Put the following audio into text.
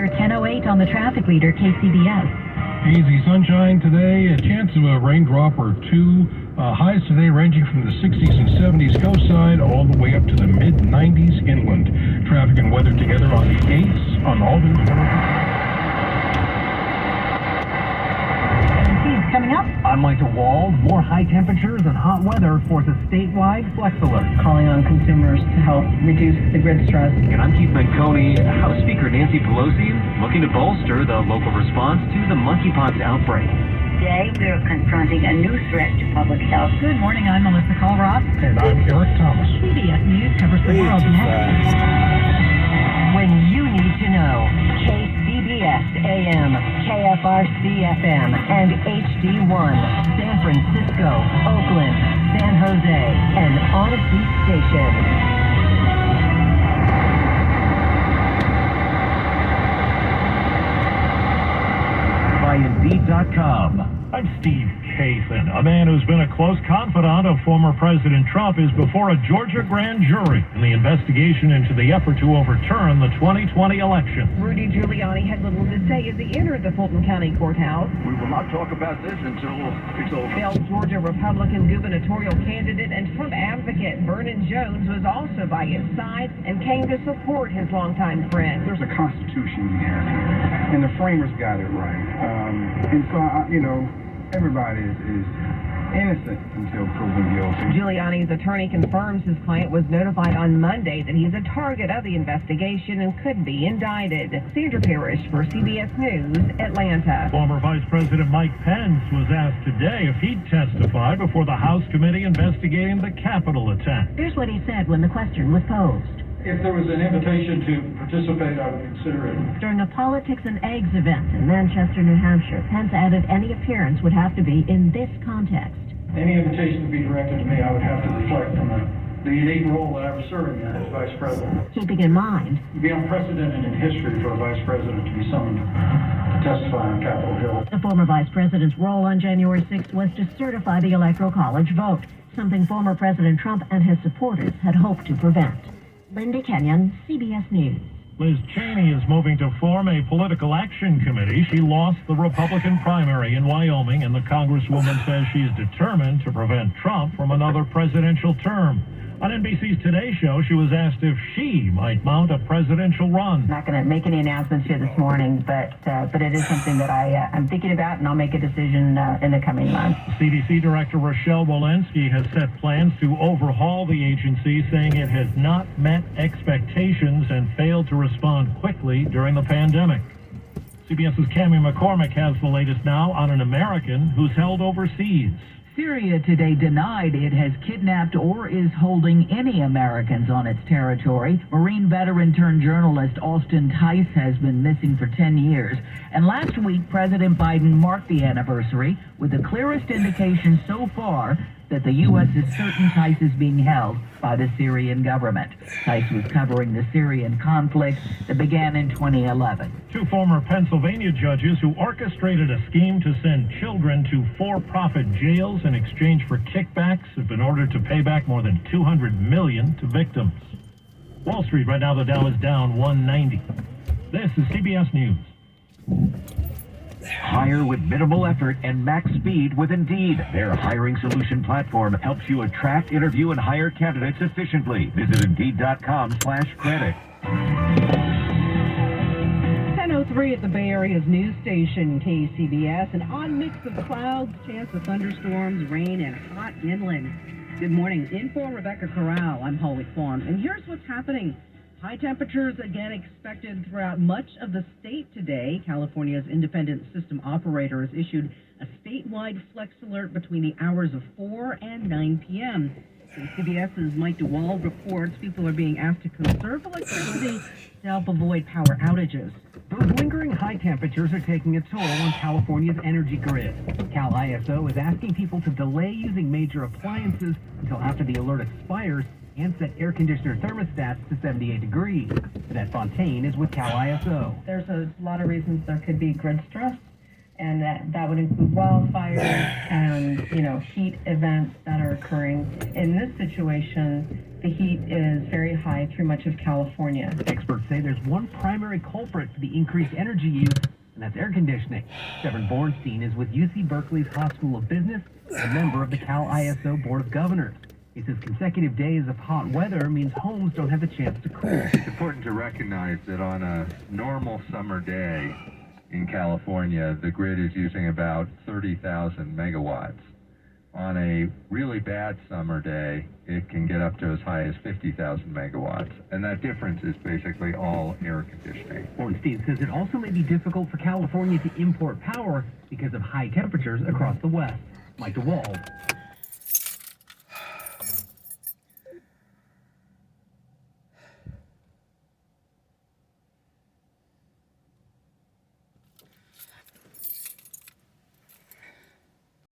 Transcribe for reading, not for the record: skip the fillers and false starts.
10:08 on the traffic leader, KCBS. Easy sunshine today, a chance of a raindrop or two. Highs today ranging from the 60s and 70s coast side all the way up to the mid-90s inland. Traffic and weather together on the 8s on All News 102. Coming up. I'm Mike DeWald. More high temperatures and hot weather force a statewide flex alert. Calling on consumers to help reduce the grid stress. And I'm Keith Menconi. House Speaker Nancy Pelosi looking to bolster the local response to the monkeypox outbreak. Today, we are confronting a new threat to public health. Good morning, I'm Melissa Colroth. And I'm Eric Thomas. CBS News covers the world next. When you need to know, KCBS AM, KFRC FM, and HD1, San Francisco, Oakland, San Jose, and Odyssey Station. By Indeed.com. I'm Steve Kathan. A man who's been a close confidant of former President Trump is before a Georgia grand jury in the investigation into the effort to overturn the 2020 election. Rudy Giuliani had little to say as he entered the Fulton County Courthouse. We will not talk about this until it's over. Failed Georgia Republican gubernatorial candidate and Trump advocate Vernon Jones was also by his side and came to support his longtime friend. There's a constitution we have here, and the framers got it right. And so, everybody is innocent until proven guilty. Giuliani's attorney confirms his client was notified on Monday that he's a target of the investigation and could be indicted. Sandra Parrish for CBS News, Atlanta. Former Vice President Mike Pence was asked today if he'd testify before the House committee investigating the Capitol attack. Here's what he said when the question was posed. If there was an invitation to participate, I would consider it. During a Politics and Eggs event in Manchester, New Hampshire, Pence added any appearance would have to be in this context. Any invitation to be directed to me, I would have to reflect from the unique role that I was serving in as Vice President. Keeping in mind, It would be unprecedented in history for a Vice President to be summoned to testify on Capitol Hill. the former vice president's role on January 6th was to certify the Electoral College vote, something former President Trump and his supporters had hoped to prevent. Linda Kenyon, CBS News. Liz Cheney is moving to form a political action committee. She lost the Republican primary in Wyoming, and the Congresswoman says she's determined to prevent Trump from another presidential term. On NBC's Today Show, she was asked if she might mount a presidential run. I'm not going to make any announcements here this morning, but it is something that I'm thinking about, and I'll make a decision in the coming months. CDC Director Rochelle Walensky has set plans to overhaul the agency, saying it has not met expectations and failed to respond quickly during the pandemic. CBS's Cammie McCormick has the latest now on an American who's held overseas. Syria today denied it has kidnapped or is holding any Americans on its territory. Marine veteran turned journalist Austin Tice has been missing for 10 years. And last week, President Biden marked the anniversary with the clearest indication so far that the U.S. is certain Tice is being held by the Syrian government. Tice was covering the Syrian conflict that began in 2011. Two former Pennsylvania judges who orchestrated a scheme to send children to for-profit jails in exchange for kickbacks have been ordered to pay back more than $200 million to victims. Wall Street, right now the Dow is down 190. This is CBS News. Hire with minimal effort and max speed with Indeed. Their hiring solution platform helps you attract, interview, and hire candidates efficiently. Visit Indeed.com/credit. 10:03 at the Bay Area's news station, KCBS. An odd mix of clouds, chance of thunderstorms, rain, and hot inland. Good morning. In for Rebecca Corral, I'm Holly Fawn. And here's what's happening. High temperatures again expected throughout much of the state today. California's independent system operator has issued a statewide flex alert between the hours of 4 and 9 p.m. CBS's Mike DeWald reports people are being asked to conserve electricity to help avoid power outages. Those lingering high temperatures are taking a toll on California's energy grid. Cal ISO is asking people to delay using major appliances until after the alert expires and set air conditioner thermostats to 78 degrees. Annette Fontaine is with Cal ISO. There's a lot of reasons there could be grid stress, and that would include wildfires and, heat events that are occurring. In this situation, the heat is very high through much of California. Experts say there's one primary culprit for the increased energy use, and that's air conditioning. Severin Bornstein is with UC Berkeley's Haas School of Business and a member of the Cal ISO Board of Governors. He says consecutive days of hot weather means homes don't have the chance to cool. It's important to recognize that on a normal summer day in California, the grid is using about 30,000 megawatts. On a really bad summer day, it can get up to as high as 50,000 megawatts. And that difference is basically all air conditioning. Bornstein says it also may be difficult for California to import power because of high temperatures across the West. Mike DeWald,